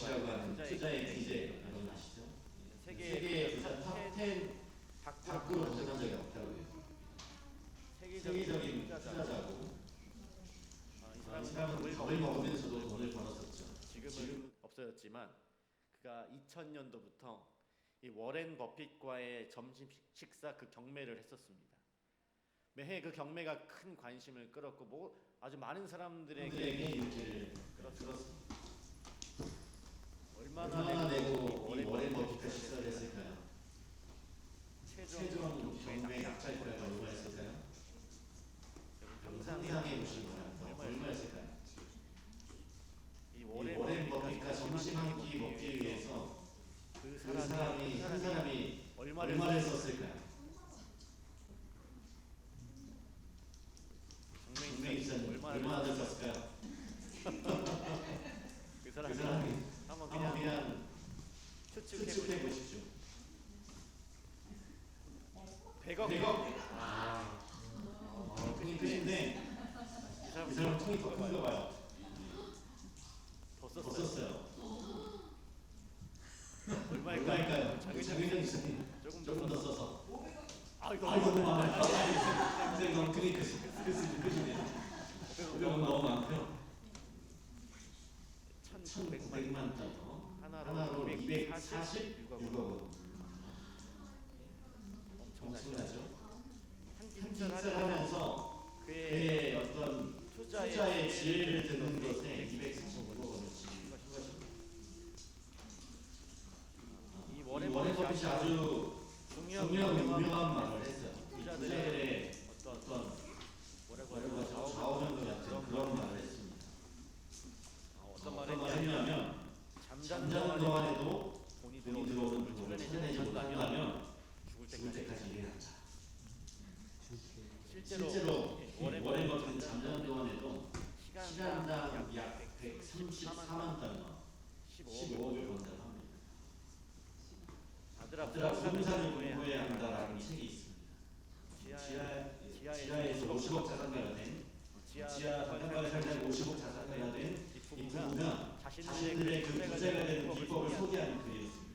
DJ라고 하는 투자의 DJ 여러분 아시죠? 세계의 부자 탑10 밖으로 벗어난 적이 없다고요. 세계적인 투자자고 이 사람은 밥을 먹으면서도 돈을 벌었었죠. 지금은 없어졌지만 그가 2000년도부터 이 워렌 버핏과의 점심 식사 그 경매를 했었습니다. 매해 그 경매가 큰 관심을 끌었고 뭐 아주 많은 사람들에게 인기를 끌었습니다. 얼마나 내고 이 워렌 버핏과 식사를 했을까요? 최종 경매 낙찰가가 얼마였을까요? 상상해 보시기 바랍니다. 얼마였을까요? 이 워렌 버핏과 점심 한 끼 먹기 위해서 그 사람이 한 사람이 얼마를 썼을까요? 경매 기사님 얼마나 썼을까요? 그 사람이 한번 그냥 추측해 보십시오. 100억? 큰 뜻인데 이 사람 통이 더 큰가 봐요. 더 썼어요. 얼마일까요? 장윤정 기사님 조금 더 써서. 이거 너무 많아요. 선생님 너무 크시네요. 너무 많고요. 1,900만 달러 하나로 246억 원. 엄청나죠? 한 기사를 하면서 그의 어떤 투자의 지혜를 드는 것에 246억 원을 지른 것입니다. 이 워렌 버핏이 아주 중요한 유명한 말을 했어요. 투자들의 어떤 뭐라고 하죠? 좌우명과 같은 그런 말을 했습니다. 어떤 말을 했냐면 잠자는 동안에도 돈이 들어오는 돈을 찾아내지 못한다면 죽을 때까지 일해야 한다. 실제로 워렌 버핏은 잠자는 동안에도 시간당 약 134만 달러 15억을 번다고 합니다. 아들아 부동산을 공부해야 한다라는 책이 있습니다. 지하에서 50억 자산가가 된 지하 단칸방에 살던 50억 자산가가 된 이 부부가 자신들의 그 부자가 되는 비법을 소개하는 글이었습니다.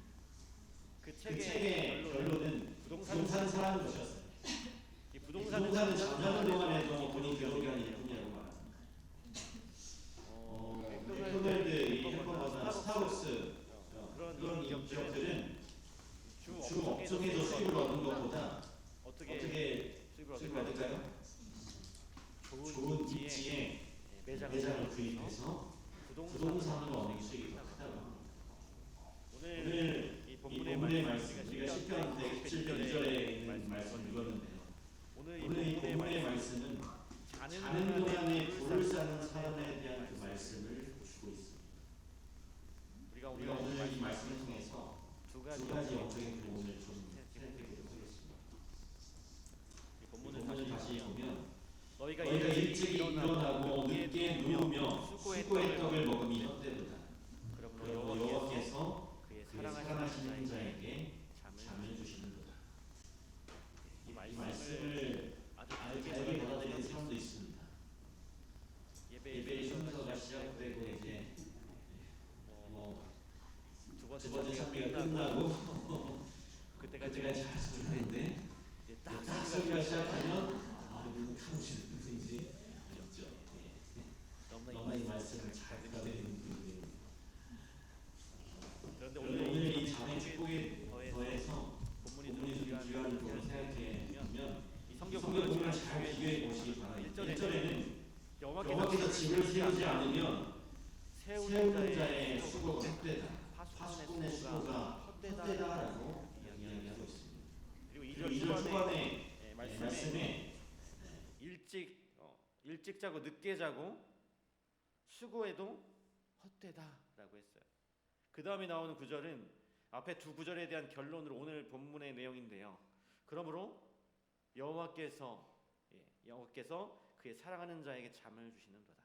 그 책의 결론은 부동산은 사는 것이었어요. 이 부동산은 잠자는 동안에도 돈이 들어오기가 예쁘냐고 말합니다. 맥도날드, 햄버거나 스타벅스 그런 기업들은 주 업종에서 수입을 얻는 것보다 어떻게 수입을 얻을까요? 좋은 입지에 매장을 구입해서 부동산으로 얻는 수익이 더 크다고 합니다. 오늘 이 본문의 말씀 우리가 시편 127절 있는 말씀을 읽었는데요. 오늘 이 본문의 말씀은 자는 동안에 불을 쌓는 사람에 대한 그 말씀을 주고 있습니다. 우리가 오늘 이 말씀을 통해서 두 가지 영적인 교훈을 좀 생각해보도록 하겠습니다. 이 본문을 다시 보면 너희가 일찍 일어나고 늦게 누우며 수고의 떡을 먹음이 헛되도다. 그러므로 여호와께서 그의 사랑하시는 자에게 잠을 주시는도다. 이 말씀을 아주 다르게 받아들이는 사람도 있습니다. 예배의 순서가 시작되고 이제 두 번째 찬미가 끝나고 그때까지 잘 소리인데 딱 찬미가 시작하면 누구 참으시는 분인지 어렵죠. 너무나 이 말씀을 잘 받아들이는 분들입니다. 그런데 오늘 이 잠의 축복에 더해서 본문이 좀 중요한 부분을 생각해 보면 이 성경 부분을 잘 비교해 보시기 바랍니다. 1절에는 여호와께서 집을 세우지 않으면 세우는 자의 수고가 헛되다. 파수꾼의 수고가 헛되다라고 이야기하고 있습니다. 그리고 2절 초반에 말씀에 일찍 자고 늦게 자고 수고해도 헛되다라고 했어요. 그 다음에 나오는 구절은 앞에 두 구절에 대한 결론으로 오늘 본문의 내용인데요. 그러므로 여호와께서 그의 사랑하는 자에게 잠을 주시는도다.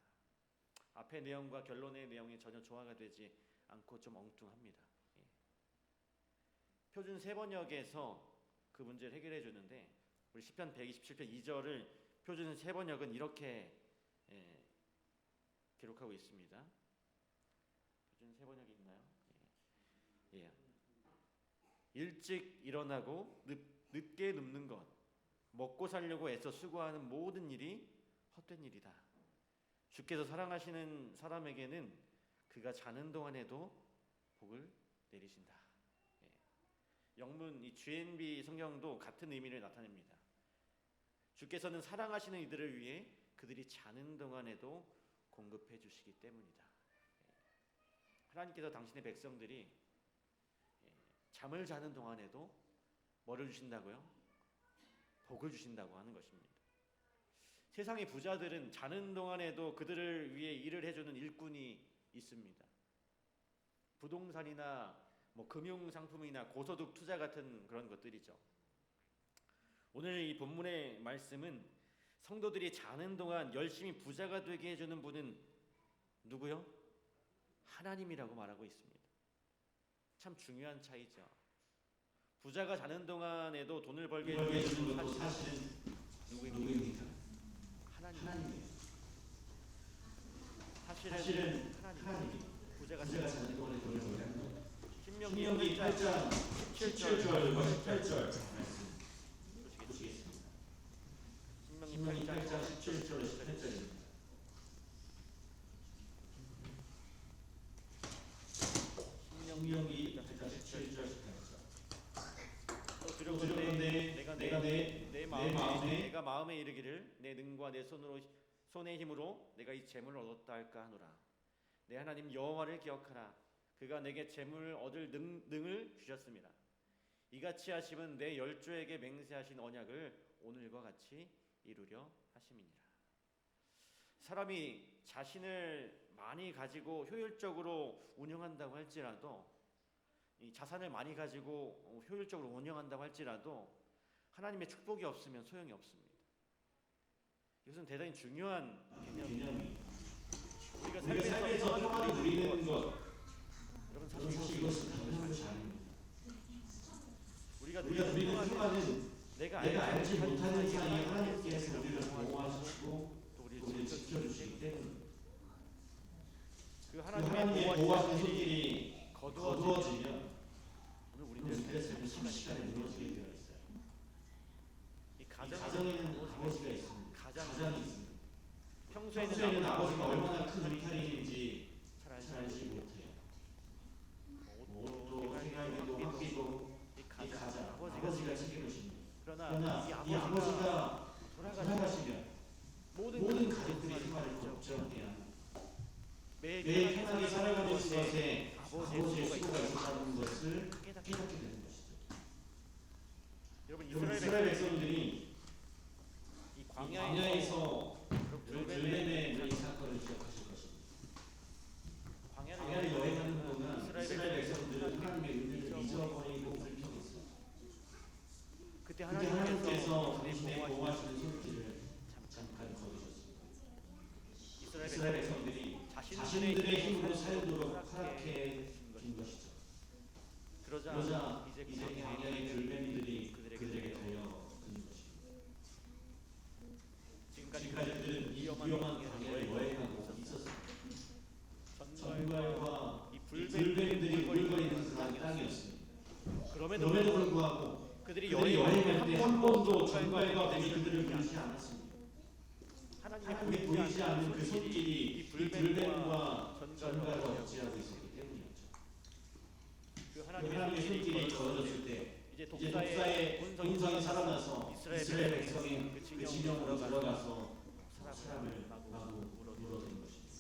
앞의 내용과 결론의 내용이 전혀 조화가 되지 않고 좀 엉뚱합니다. 표준 세번역에서 그 문제를 해결해 주는데 우리 시편 127편 2절을 표준 세번역은 이렇게 기록하고 있습니다. 표준 세번역이 있나요? 예. 일찍 일어나고 늦게 눕는 것, 먹고 살려고 애써 수고하는 모든 일이 헛된 일이다. 주께서 사랑하시는 사람에게는 그가 자는 동안에도 복을 내리신다. 예. 영문 이 GNB 성경도 같은 의미를 나타냅니다. 주께서는 사랑하시는 이들을 위해 그들이 자는 동안에도 공급해 주시기 때문이다. 하나님께서 당신의 백성들이 잠을 자는 동안에도 뭐를 주신다고요? 복을 주신다고 하는 것입니다. 세상의 부자들은 자는 동안에도 그들을 위해 일을 해주는 일꾼이 있습니다. 부동산이나 금융상품이나 고소득 투자 같은 그런 것들이죠. 오늘 이 본문의 말씀은 성도들이 자는 동안 열심히 부자가 되게 해주는 분은 누구요? 하나님이라고 말하고 있습니다. 참 중요한 차이죠. 부자가 자는 동안에도 돈을 벌게 해주는 것도 사실은 누구입니까? 하나님이에요. 사실은 하나님이 부자가 자는 동안에 돈을 벌게 하는 것. 신명기 8장 17절과 18절 보시겠습니다. 신명기 8장 17절과 18절입니다. 신명기 8장 17절 18절 두려운데 내가 마음에 이르기를 내 능과 내 손의 힘으로 내가 이 재물을 얻었다 할까 하노라. 내 하나님 여호와를 기억하라. 그가 내게 재물을 얻을 능을 주셨습니다. 이같이 하심은 내 열조에게 맹세하신 언약을 오늘과 같이 이루려 하심이니라. 사람이 자신을 많이 가지고 효율적으로 운영한다고 할지라도, 이 자산을 많이 가지고 효율적으로 운영한다고 할지라도 하나님의 축복이 없으면 소용이 없습니다. 이것은 대단히 중요한 개념입니다. 우리가 삶에서 평안을 누리는 것, 여러분 사실 이것은 당연한 것이 아닙니다. 우리가 누리는 평안은 내가 알지 못하는 사이에 하나님께서 우리를 보호하시고 또 우리를 지켜주시기 때문입니다. 그 하나님의 보호하시는 손길이 거두어지면 오늘 우리들의 삶은 순식간에 무너지게 되어 있어요. 이 가정에는 아버지가 있습니다. 가장이 있습니다. 평소에는 아버지가 얼마나 큰 일탈인지 잘 알지 못해요. 옷도 생활비도 학비도 이 가장 아버지가 책임을 집니다. 그러나 이 아버지가 돌아가시면 모든 가족들의 생활을 걱정해야 합니다. 매일 편하게 살아가는 것에 아버지의 수고가 있었다는 것을 깨닫게 되는 것이죠. 여러분 이스라엘 백성들이 이 광야에서 들레헴의 이 사건을 기억하실 것입니다. 광야를 여행하는 동안 이스라엘 백성들은 하나님의 은혜를 잊어버리고 불평했어요. 그때 하나님께서 당신의 보호하시는 손길을 잠깐 거두셨습니다. 이스라엘 백성들이 자신들의 힘으로 살도록 허락해 준 것이죠. 그러자 이제 광야의 들매미들이 그들에게 달려드는 것입니다. 지금까지 그들은 이 위험한 광야를 여행하고 있었습니다. 전갈과 이 불뱀들이 물거리는 그런 땅이었습니다. 그럼에도 불구하고 그들이 여행할 때 한 번도 전갈과 뱀이 그들을 부르지 않았습니다. 하나님이 보이지 않는 그 손길이 이 불뱀과 전갈과 어찌하고 있었기 때문이었죠. 그 하나님의 손길이 걸어졌을 때 이제 독사의 본성이 살아나서 이스라엘 백성이 그 진영으로 들어가서 사람을 마구 물어대는 것입니다.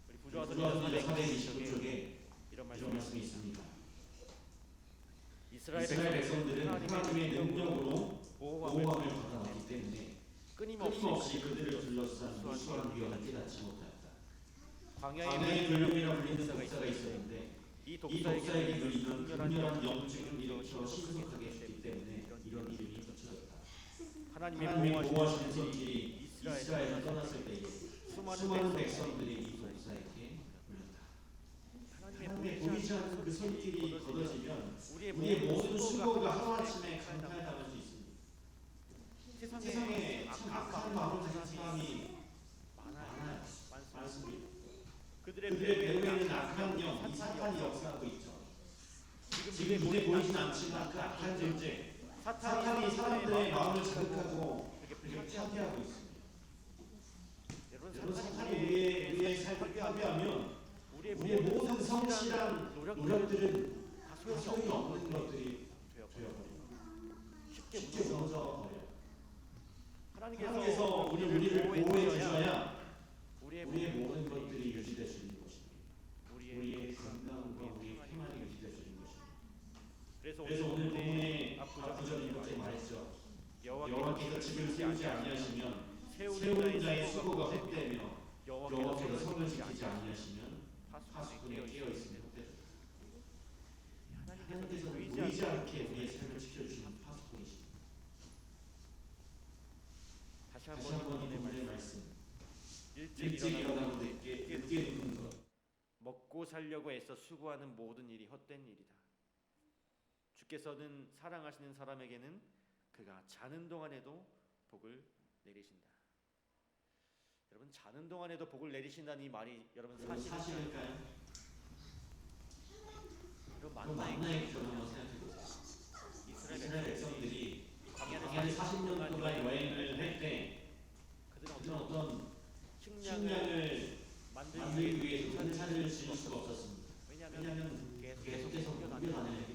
우리 구조화서 429쪽에 이런 말씀이 있습니다. 이스라엘 백성들은 하나님의 능력으로 보호함을 받아왔기 때문에 끊임없이 그들을 둘러싼 무수한 위험을 깨닫지 못하였다. 광야의 불뱀이라 불리는 독사가 있었는데 이 독사에게 이런 극렬한 영증을 일으켜 신속하게 했기 때문에 이런 일이 겹쳐졌다. 하나님의 보호하시는 손길이 이스라엘을 떠났을 때에 수많은 백성들이 이 독사에게 물렸다. 하나님의 보이지 않는 그 손길이 걷어지면 우리의 모든 수고가 하루아침에 강탈당할 수 있습니다. 세상에 참 악한 마음을 가진 사람이 많습니다. 그들의 배후에는 악한 영, 이 사탄이 역사하고 있죠. 지금 눈에 보이진 않지만 그 악한 존재 사탄이 사람들의 마음을 자극하고 그렇게 파괴하고 있습니다. 여러분 사탄이 우리의 삶을 파괴하면 우리의 모든 성실한 노력들은 다 소용이 없는 것들이 되어버립니다. 쉽게 무너져 버려요. 하나님께서 우리를 보호해 주셔야 우리의 모든 것들이 유지될 수 있는 것입니다. 우리의 건강과 우리의 평안이 유지될 수 있는 것입니다. 그래서 오늘 본문의 앞구절이 이렇게 말했죠. 여호와께서 집을 세우지 아니하시면 세우는 자의 수고가 헛되며 여호와께서 성을 지키지 아니하시면 파수꾼에 깨어 있으면 헛되다. 하나님께서 보이지 않게 우리의 삶을 지켜주시는 파수꾼이십니다. 다시 한번 이 본문의 말씀. 일찍 일어나고 늦게 눕는 것. 먹고 살려고 애써 수고하는 모든 일이 헛된 일이다. 주께서는 사랑하시는 사람에게는 그가 자는 동안에도 복을 내리신다. 여러분, 자는 동안에도 복을 내리신다는 이 말이 여러분 사실일까요? 여러분, 만나의 기준 한번 생각해보세요. 이스라엘 백성들이 광야를 40년 동안 여행을 할 때 그들은 어떤 식량을 만들기 위해 전차를 지을 수가 없었습니다. 왜냐하면 계속해서 공격하기 때문에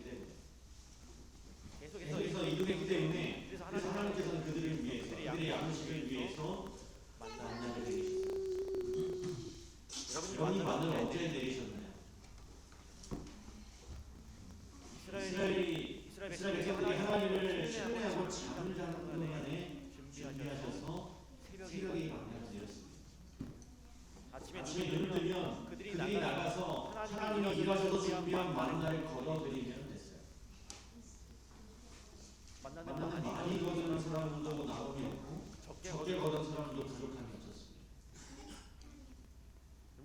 계속해서 이동했기 때문에 그래서 하나님께서는 그들을 위해서 그들의 양식을 위해서 만나를 내리셨어요. 여러분이 만나를 언제 내리셨나요? 이스라엘 백성들이 하나님을 신뢰하고 잠을 자는 동안에 준비하셔서 새벽에 만나를 내렸습니다. 아침에 눈을 뜨면 그들이 나가서 하나님이 일하셔서 준비한 만나를 걸어드리면 됐어요. 만나는 많이 거두는 사람도 나옴이 없고 적게 거둔 사람도 부족함이 없었습니다.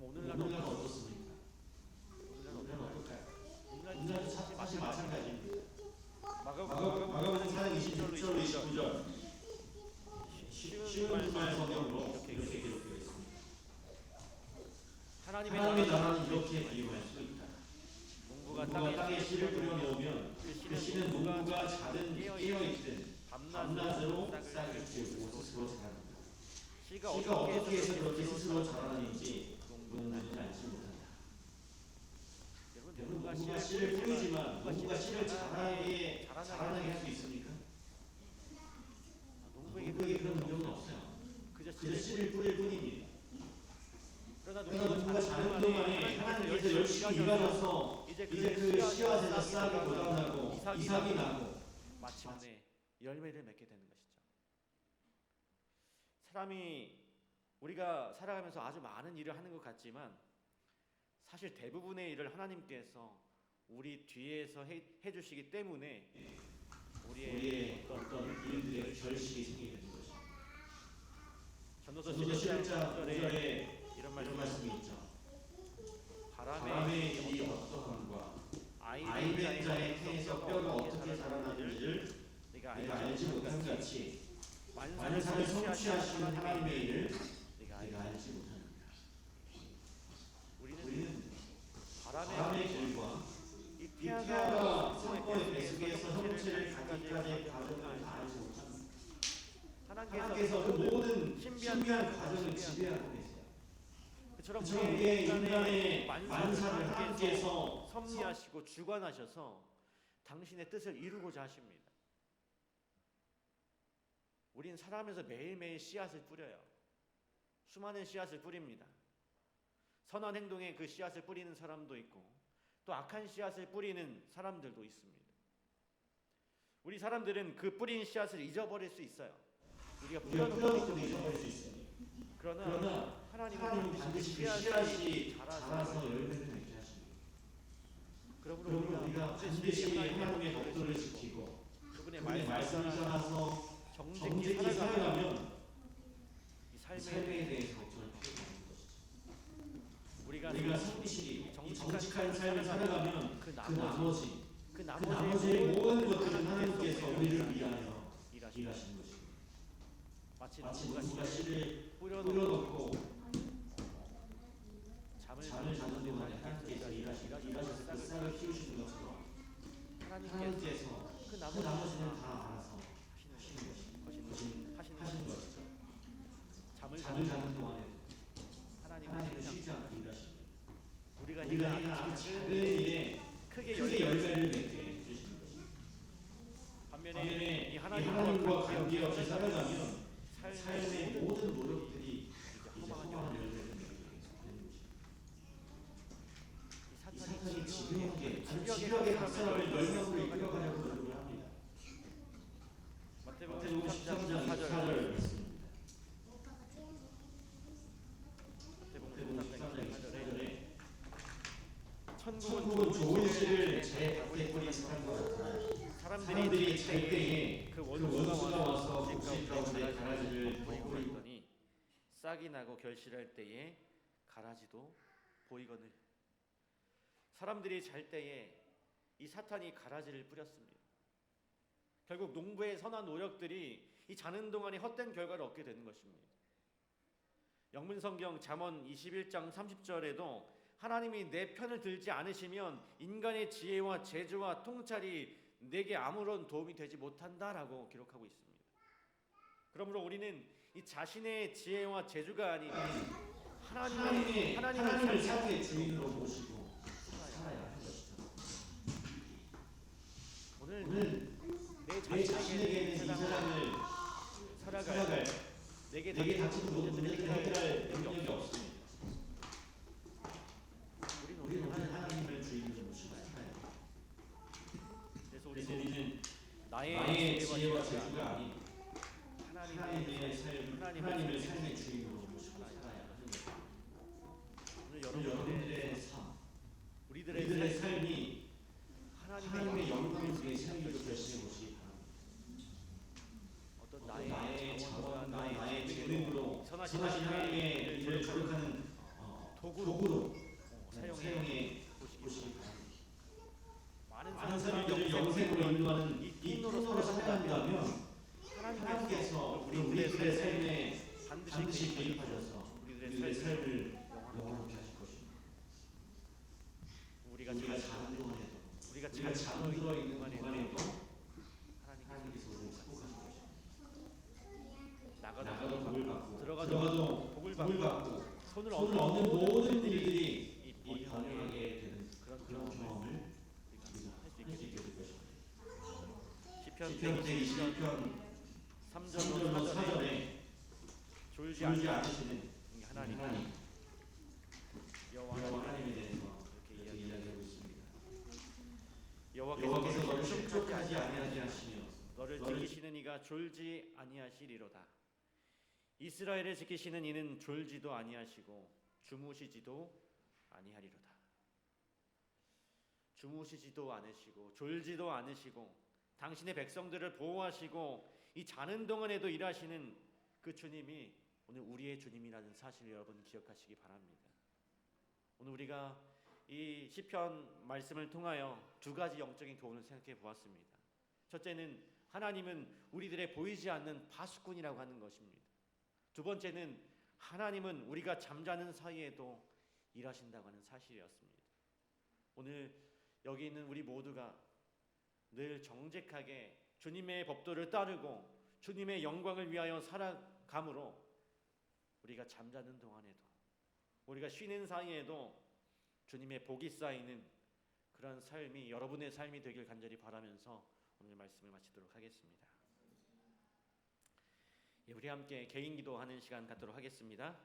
오늘날은 어떻습니까? 오늘날은 어떨까요? 오늘날도 사실 마찬가지입니다. 마가복음 4장 26절 29절 쉬운 말 성경으로 이렇게 기록되어 있습니다. 하나님의 나라는 이렇게 비유할 수 있다. 농부가 땅에 씨를 뿌려 놓으면 그 씨는 농부가 자든 깨어있든 밤낮으로 싹을 틔우고 스스로 자랍니다. 씨가 어떻게 해서 그렇게 스스로 자라는지 농부는 알지 못한다. 여러분, 농부가 씨를 뿌리지만 농부가 씨를 자라나게 할 수 있습니까? 농부에게 그런 능력은 없어요. 그저 씨를 뿌릴 뿐입니다. 그러나 농부가 자는 동안에 하나님께서 열심히 일하셔서 이제 그 씨앗에서 싹이 돋아나고 이삭이 나고 마침내 열매를 맺게 되는 것이죠. 우리가 살아가면서 아주 많은 일을 하는 것 같지만 사실 대부분의 일을 하나님께서 우리 뒤에서 해주시기 때문에 우리의 어떤 일들의 결실이 생기게 되는 것입니다. 전도서 11장 9절에 이런 말씀이 있죠. 바람의 길이 어떠함과 아이된 자의 태에서 뼈가 어떻게 자라나는지를 네가 알지 못한 같이 만사를 성취하시는 하나님의 일을 네가 알지 못하느니라. 우리는 바람의 길과 이 피아가 성도의 배수기에서 형체를 갖기까지의 과정을 다 알지 못합니다. 하나님께서 그 모든 신비한 과정을 지배하고 계세요. 그처럼 우리의 인간의 만사를 하나님께서 섭리하시고 주관하셔서 당신의 뜻을 이루고자 하십니다. 우린 살아가면서 매일매일 씨앗을 뿌려요. 수많은 씨앗을 뿌립니다. 선한 행동에 그 씨앗을 뿌리는 사람도 있고 또 악한 씨앗을 뿌리는 사람들도 있습니다. 우리 사람들은 그 뿌린 씨앗을 잊어버릴 수 있어요. 우리가 뿌려놓고도 잊어버릴 수 있습니다. 그러나 하나님은 반드시 그 씨앗이 자라서 열매를 맺게 하십니다. 그러므로 우리가 반드시 하나님의 법도를 지키고 그분의 말씀을 따라서 정직히 살아가면 이 삶에 대해서 저는 필요한 것이죠. 우리가 성실히 정직한 삶을 살아가면 그 나머지의 모든 것들은 하나님께서 우리를 위하여 일하시는 것입니다. 마치 누가 씨를 뿌려놓고 잠을 자는 동안에 하나님께서 일하셔서 그 싹을 키우시는 것처럼 하나님께서 그 나머지는 다 알아서 하시는 것이죠. 잠을 자는 동안에 하나님은 쉬지 않고 일하십니다. 우리가 행한 아주 작은 일에 크게 열매를 맺게 해주시는 것입니다. 반면에 이 하나님과 관계없이 살아가면 삶의 모든 노력들이 이제 허망한 열매를 맺게 되는 것입니다. 이 사탄이 집요하게 각 사람을 멸망으로 이끌어가려고 노력을 합니다. 마태복음 13장 24절 말씀입니다. 마태복음 13장 24절에 천국은 좋은 씨를 제 밭에 뿌린 사람과 같으니 사람들이 잘 때에 그 원수가 와서 부실 가운데 가라지를 보이고 있더니 싹이 나고 결실할 때에 가라지도 보이거늘. 사람들이 잘 때에 이 사탄이 가라지를 뿌렸습니다. 결국 농부의 선한 노력들이 이 자는 동안에 헛된 결과를 얻게 되는 것입니다. 영문성경 잠언 21장 30절에도 하나님이 내 편을 들지 않으시면 인간의 지혜와 재주와 통찰이 내게 아무런 도움이 되지 못한다라고 기록하고 있습니다. 그러므로 우리는 이 자신의 지혜와 재주가 아닌 하나님을 삶의 주인으로 모시고 살아야 하는 것이죠. 오늘 내 자신에게는 이 세상을 살아갈 내게 닥치는 모든 문제들을 해결할 능력이 없습니다. 우리는 하나님을 주인으로 모시고 살아야 합니다. 그래서 우리는 나의 지혜와 재주가 아닌 하나님의 삶의 주인으로 모시고 살아야 하는 것입니다. 오늘 여러분들의 삶, 우리들의 삶이 하나님의 영광을 위해 살기로 결심해 보시기 바랍니다. 어떤 나의 자원과 나의 재능으로 선하신 하나님의 일을 조력하는 도구로 사용해 보시기 바랍니다. 많은 사람들을 영생으로 인도하는 이 통로로 살아간다면 하나님께서 우리들의 삶에 반드시 개입하셔서 우리들의 삶을 영원하게 하실 것입니다. 우리가 자는 동안에도 우리가 잠들어 있는 동안에도 하나님께서 우리를 축복하실 것입니다. 나가도 복을 받고 들어가도 복을 받고 손을 얻는 모든 일들이 번영하게 되는 그런 경험을 할 수 있게 될 것입니다. 시편 122편 3절로 4절에 졸지 않으시는 하나님 여호와 하나님에 대해서 이렇게 이야기하고 있습니다. 여호와께서 너를 충족하지 아니하게 하시며 너를 지키시는 이가 졸지 아니하시리로다. 이스라엘을 지키시는 이는 졸지도 아니하시고 주무시지도 아니하리로다. 주무시지도 않으시고 졸지도 않으시고 당신의 백성들을 보호하시고 이 자는 동안에도 일하시는 그 주님이 오늘 우리의 주님이라는 사실을 여러분 기억하시기 바랍니다. 오늘 우리가 이 시편 말씀을 통하여 두 가지 영적인 교훈을 생각해 보았습니다. 첫째는 하나님은 우리들의 보이지 않는 파수꾼이라고 하는 것입니다. 두 번째는 하나님은 우리가 잠자는 사이에도 일하신다고 하는 사실이었습니다. 오늘 여기 있는 우리 모두가 늘 정직하게 주님의 법도를 따르고 주님의 영광을 위하여 살아감으로 우리가 잠자는 동안에도 우리가 쉬는 사이에도 주님의 복이 쌓이는 그런 삶이 여러분의 삶이 되길 간절히 바라면서 오늘 말씀을 마치도록 하겠습니다. 우리 함께 개인 기도하는 시간 갖도록 하겠습니다.